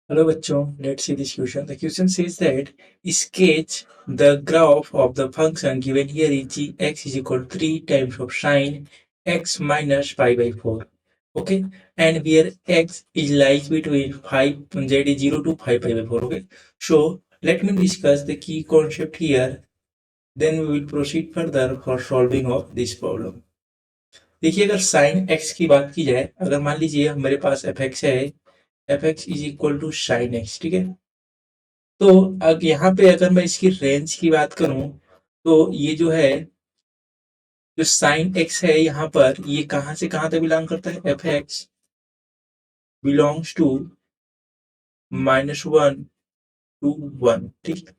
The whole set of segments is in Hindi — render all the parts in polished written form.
Hello बच्चों, let's see this question. The question says that sketch the graph of the function given here is gx is equal to 3 times of sine x minus pi by 4. Okay, and where x is lies between 5 z is 0 to 5 pi by 4. Okay, so let me discuss the key concept here. Then we will proceed further for solving of this problem. देखिए, अगर साइन x की बात की जाए, अगर मान लीजिए मेरे पास fx है, fx is equal to sine x, ठीक है। तो अब यहाँ पे अगर मैं इसकी रेंज की बात करूं तो ये जो है, जो साइन एक्स है यहाँ पर, ये कहां से कहां तक बिलोंग करता है? F X belongs to -1 to 1, ठीक।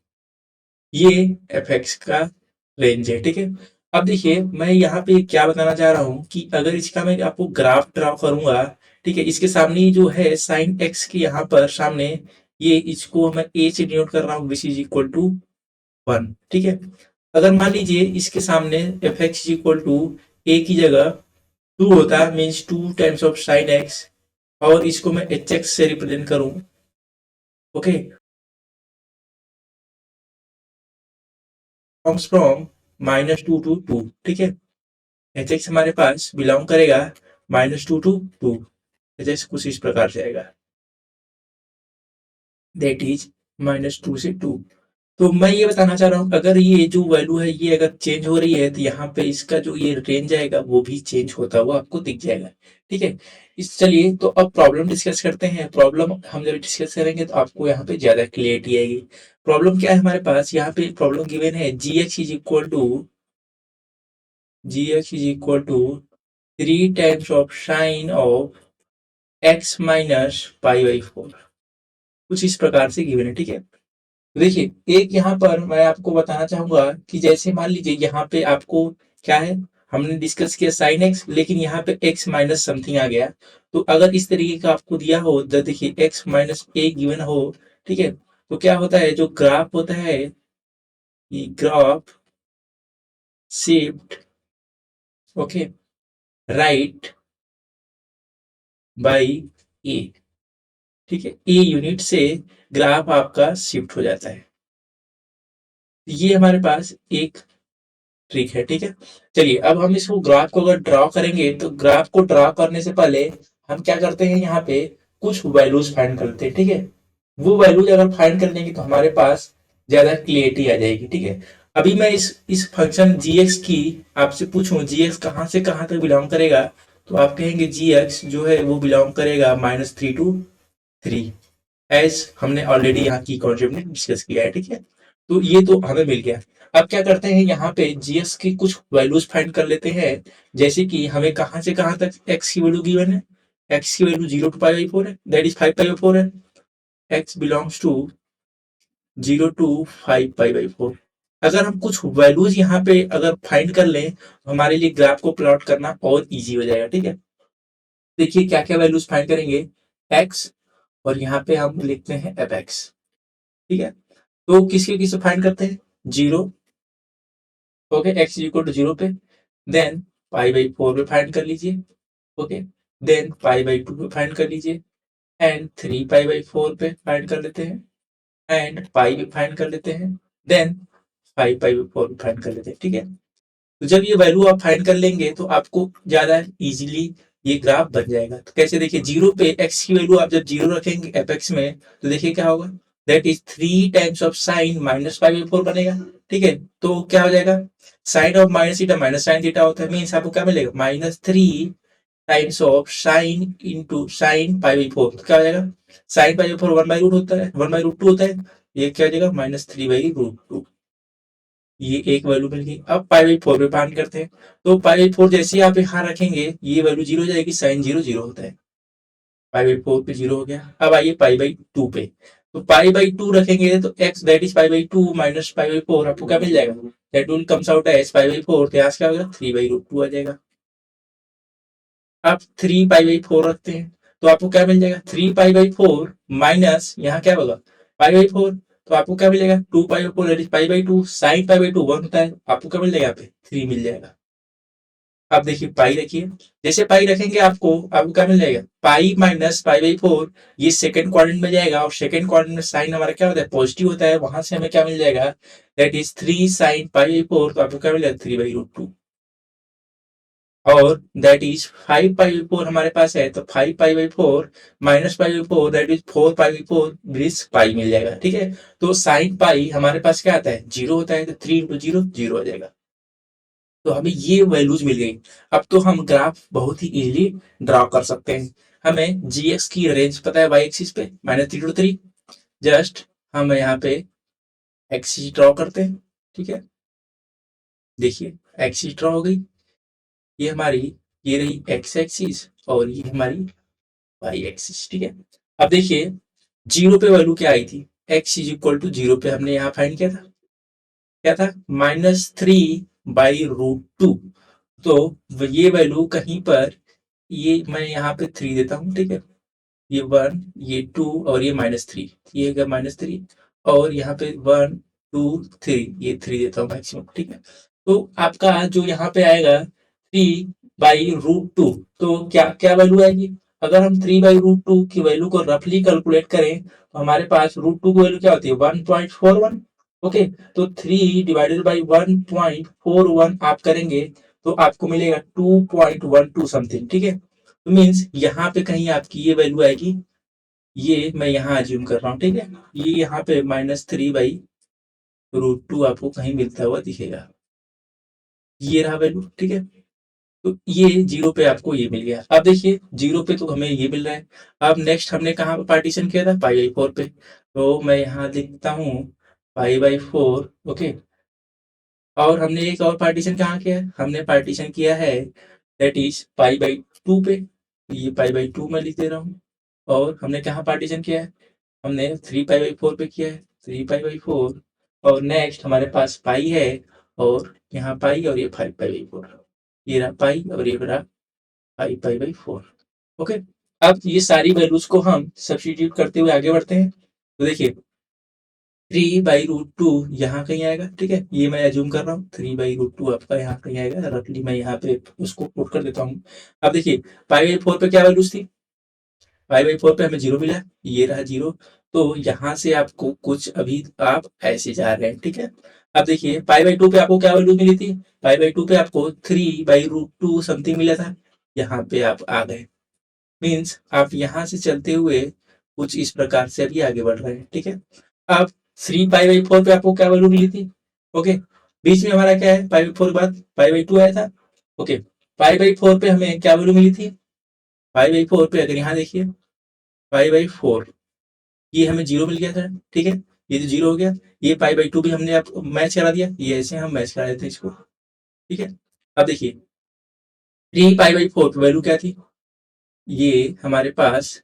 ये एफ एक्स का रेंज है, ठीक है। अब देखिए, मैं यहाँ पे क्या बताना चाह रहा हूँ कि अगर इसका मैं आपको ग्राफ ड्रा करूंगा, ठीक है, इसके सामने जो है साइन एक्स की यहाँ पर सामने, ये इसको मैं ए से डिनोट कर रहा हूँ, विच इज इक्वल टू 1, ठीक है। अगर मान लीजिए इसके सामने एफ एक्स इक्वल टू ए की जगह 2 होता है, means 2 times of sine x, और इसको मैं एच एक्स से रिप्रेजेंट करूं, ओके, कम्स फ्रॉम -2 to 2, ठीक है। एच एक्स हमारे पास बिलोंग करेगा -2 to 2। एच एक्स कुछ इस प्रकार से आएगा, दैट इज -2 से 2। तो मैं ये बताना चाह रहा हूँ, अगर ये जो वैल्यू है ये अगर चेंज हो रही है, तो यहाँ पे इसका जो ये रेंज आएगा वो भी चेंज होता हुआ आपको दिख जाएगा, ठीक है। इस चलिए, तो अब प्रॉब्लम डिस्कस करते हैं। प्रॉब्लम हम जब डिस्कस करेंगे तो आपको यहाँ पे ज्यादा क्लियरिटी आएगी। प्रॉब्लम क्या है हमारे पास? यहाँ पे प्रॉब्लम गिवन है g x is equal to 3 times of sine of x minus pi by 4, कुछ इस प्रकार से गिवन है, ठीक है। देखिए, एक यहाँ पर मैं आपको बताना चाहूंगा कि जैसे मान लीजिए यहाँ पे आपको क्या है, हमने डिस्कस किया साइन एक्स, लेकिन यहाँ पे एक्स माइनस समथिंग आ गया। तो अगर इस तरीके का आपको दिया हो, तो देखिए एक्स माइनस ए गिवन हो, ठीक है, तो क्या होता है, जो ग्राफ होता है, ये graph shift, okay, right by a, ठीक है, ए यूनिट से ग्राफ आपका शिफ्ट हो जाता है। ये हमारे पास एक ट्रिक है, ठीक है। चलिए, अब हम इसको ग्राफ को अगर ड्रॉ करेंगे, तो ग्राफ को ड्रॉ करने से पहले हम क्या करते हैं, यहाँ पे कुछ वैल्यूज फाइंड करते हैं, ठीक है। वो वैल्यूज अगर फाइंड कर लेंगे तो हमारे पास ज्यादा क्लियरिटी आ जाएगी, ठीक है। अभी मैं इस फंक्शन जी की आपसे पूछूं, जी कहाँ से कहाँ तक बिलोंग करेगा, तो आप कहेंगे जी जो है वो बिलोंग करेगा -3 to 3, एज हमने ऑलरेडी यहाँ की कॉन्सेप्ट में डिस्कस किया है, ठीक है। तो ये तो हमें मिल गया। अब क्या करते हैं, यहाँ पे जीएस की कुछ वैल्यूज फाइंड कर लेते हैं। जैसे कि हमें कहाँ से कहाँ तक एक्स की वैल्यू गिवन है, एक्स की वैल्यू 0 to पाई बाई 4 है, दैट इज 5 पाई बाई 4 है। X belongs to 0 to 5 pi by 4। अगर हम कुछ वैल्यूज यहाँ पे अगर फाइंड कर लें, तो हमारे लिए ग्राफ को प्लॉट करना और इजी हो जाएगा, ठीक है। देखिए क्या क्या वैल्यूज फाइंड करेंगे, एक्स, और यहाँ पे हम लिखते हैं एफ एक्स, ठीक है। तो किसके किसे फाइंड करते हैं, 0, ओके, एक्स इक्वल टू 0 पे, देन पाई बाई 4 पे फाइंड कर लीजिए, ओके, देन पाई बाई 2 पे फाइंड कर लीजिए, एंड 3 पाई बाई 4 पे फाइंड कर लेते हैं, एंड पाई पे फाइंड कर लेते हैं, देन 5 पाई बाई 4 पे फाइंड कर लेते हैं, ठीक है। तो जब ये वैल्यू आप फाइंड कर लेंगे तो आपको ज्यादा इजीली ये ग्राफ बन जाएगा। तो कैसे, देखिए 0 पे एक्स की वैल्यू आप जब 0 रखेंगे एपेक्स में, तो देखिए क्या होगा, that is 3 times of sine -5/4 बनेगा, ठीक है। तो क्या हो जाएगा, sine of minus theta minus sine theta होता है, मीन्स आपको क्या मिलेगा, -3 times of sine into sine pi by 4। क्या हो जाएगा, साइन पाई बाई 4 1/√, होता है 1/√2 होता है, ये क्या हो जाएगा, -3/√2। ये एक वैल्यू मिल गई। अब पाई बाई 4 पे फाइंड करते हैं, तो पाई बाई 4 जैसे ही आप यहाँ रखेंगे, ये वैल्यू 0 हो जाएगी, साइन 0 0 होता है, पाई बाई 4 पे 0 हो गया। अब आइए पाई बाई 2 पे, तो पाई बाई 2 रखेंगे तो X that is pi by 2 minus pi by 4, आपको क्या मिल जाएगा, that will comes out as pi by 4, तो यहाँ से क्या होगा, 3/√2 आ जाएगा। अब 3 पाई बाई 4 रखते हैं, तो आपको क्या मिल जाएगा, 3 पाई बाई 4 माइनस यहाँ क्या होगा, पाई बाई 4, तो आपको क्या मिलेगा, 2 पाई by 4 pi by 2, sign pi by 2 1 होता है, आपको क्या मिल जाएगा, यहाँ पे 3 मिल जाएगा। अब देखिए पाई रखिए, जैसे पाई रखेंगे आपको क्या मिल जाएगा, pi minus pi by four, ये सेकंड क्वाड्रेंट में जाएगा और सेकंड क्वाड्रेंट में साइन हमारा क्या होता है, पॉजिटिव होता है, वहां से हमें क्या मिल जाएगा, that is 3 sine pi by four, तो आपको क्या मिल जाएगा 3/√2, और that is 5 pi by four हमारे पास है, तो 5 pi by four minus pi by four, that is 4 pi by four, ब्रिस पाई मिल जाएगा, ठीक है। तो साइन पाई हमारे पास क्या आता है, जीरो होता है, तो 3 × 0 जीरो हो जाएगा। तो हमें ये वैल्यूज मिल गई। अब तो हम ग्राफ बहुत ही इजीली ड्रॉ कर सकते हैं। हमें जीएक्स की रेंज पता है वाई एक्सिस पे -3 to 3, जस्ट हम यहाँ पे एक्सिस ड्रॉ करते हैं, ठीक है। देखिए एक्सिस ड्रॉ हो गई, ये हमारी, ये रही एक्स एक्सिस और ये हमारी वाई एक्सिस, ठीक है। अब देखिए जीरो पे वैल्यू क्या आई थी, x = 0 पे हमने यहाँ फाइंड किया था, क्या था, -3/√2। तो ये वैल्यू कहीं पर, ये मैं यहाँ पे 3 देता हूँ, ठीक है, ये 1, ये 2 और ये -3, ये है -3, और यहाँ पे 1 2 3, ये 3 देता हूँ मैक्सिमम, ठीक है। तो आपका जो यहाँ पे आएगा 3/√2, तो क्या क्या वैल्यू आएगी, अगर हम 3/√2 की वैल्यू को रफली कैलकुलेट करें तो हमारे पास √2 की वैल्यू क्या होती है, 1.41, ओके। तो 3/1.41 आप करेंगे तो आपको मिलेगा 2.12 समथिंग, ठीक है। तो मीन्स यहाँ पे कहीं आपकी ये वैल्यू आएगी, ये मैं यहाँ अज्यूम कर रहा हूँ, ठीक है, ये यहाँ पे -3/√2 आपको कहीं मिलता हुआ दिखेगा, ये रहा वैल्यू, ठीक है। तो ये जीरो पे आपको ये मिल गया। अब देखिए जीरो पे तो हमें ये मिल रहा है। अब नेक्स्ट हमने कहाँ पे पार्टीशन किया था, पाई/4 पे, तो मैं यहाँ लिखता हूँ पाई/4, ओके। और हमने एक और पार्टीशन कहाँ किया है, हमने पार्टीशन किया है दैट इज पाई/2 पे, ये पाई/2 में लिख दे रहा हूँ। और हमने कहाँ पार्टीशन किया है, हमने 3 पाई/4 पे किया है, 3 पाई/4, और नेक्स्ट हमारे पास पाई है, और यहाँ पाई, और ये 5 पाई/4, ये रहा पाई और ये रहा 5 पाई/4, ओके। अब ये सारी वैल्यूज को हम सब्स्टिट्यूट करते हुए आगे बढ़ते हैं। तो देखिए 3/√2 यहाँ कहीं आएगा, ठीक है, ये मैं एज्यूम कर रहा हूँ 3/√2 आपका यहाँ कहीं आएगा, रफली मैं यहाँ पे उसको पुट कर देता हूँ। अब देखिए पाई/4 पे क्या वैल्यूज थी, पाई/4 पे हमें जीरो मिला, ये रहा जीरो। तो यहाँ से आपको कुछ अभी आप ऐसे जा रहे हैं, ठीक है। अब देखिए पाई/2 पे आपको क्या वैल्यू मिली थी, पाई/2 पे आपको 3/√2 समथिंग मिला था, यहाँ पे आप आ गए, मीन्स आप यहाँ से चलते हुए कुछ इस प्रकार से अभी आगे बढ़ रहे हैं, ठीक है। अब 3 पाई/4 पे आपको क्या वैल्यू मिली थी, ओके, बीच में हमारा क्या है, पाई/4 के बाद पाई/2 आया था, ओके। पाई/4 पे हमें क्या वैल्यू मिली थी, पाई/4 पे अगर यहाँ देखिए पाई/4, ये हमें जीरो मिल गया था, ठीक है, ये तो जीरो हो गया। ये पाई/2 भी हमने आप मैच करा दिया, ये ऐसे हम मैच करा देते हैं इसको, ठीक है। अब देखिए 3 पाई/4 पे वैल्यू क्या थी, ये हमारे पास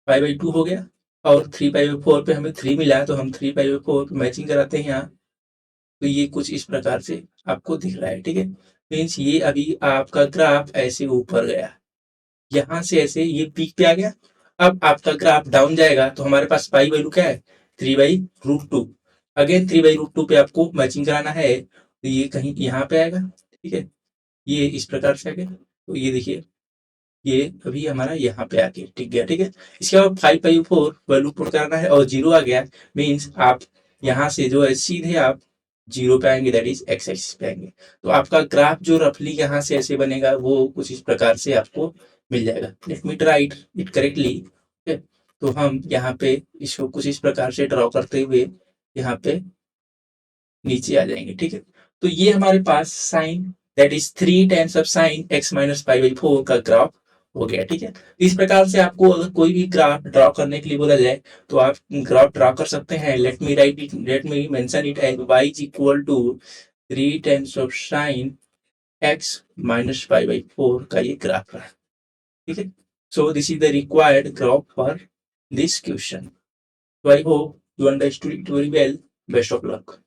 पाई/2 हो गया, और 3 पाई/4 पे हमें 3 मिला, तो हम 3 पाई/4 मैचिंग कराते हैं यहाँ। तो ये कुछ इस प्रकार से आपको दिख रहा है, ठीक है। मीन्स ये अभी आपका ग्राफ ऐसे ऊपर गया, यहाँ से ऐसे ये पीक पे आ गया। अब आपका ग्राफ डाउन जाएगा तो हमारे पास पाई वैल्यू क्या है, 3/√2, अगेन 3/√2 पे आपको मैचिंग कराना है, तो ये कहीं यहाँ पे आएगा, ठीक है, ये इस प्रकार से आ गया। तो ये देखिए ये अभी हमारा यहाँ पे आके टिक गया, ठीक है। इसके बाद 5/4 वैल्यू पुट करना है और जीरो आ गया, मीन्स आप यहाँ से जो है सीधे आप जीरो पे आएंगे, दैट इज एक्स एक्सिस पे आएंगे। तो आपका ग्राफ जो रफली यहाँ से ऐसे बनेगा वो कुछ इस प्रकार से आपको मिल जाएगा। Let me right it correctly, तो हम यहाँ पे इसको कुछ इस प्रकार से ड्रॉ करते हुए यहाँ पे नीचे आ जाएंगे, ठीक है। तो ये हमारे पास sine that is 3 times of sine x-π/4 का ग्राफ हो गया, ठीक है। इस प्रकार से आपको अगर कोई भी ग्राफ ड्रॉ करने के लिए बोला जाए तो आप ग्राफ ड्रॉ कर सकते हैं। Let me mention it as y is equal to 3 times of sine x-π/4 का ये ग्राफ रहा, ठीक है। So this is the required graph for this question. So I hope you understood it very well. Best of luck.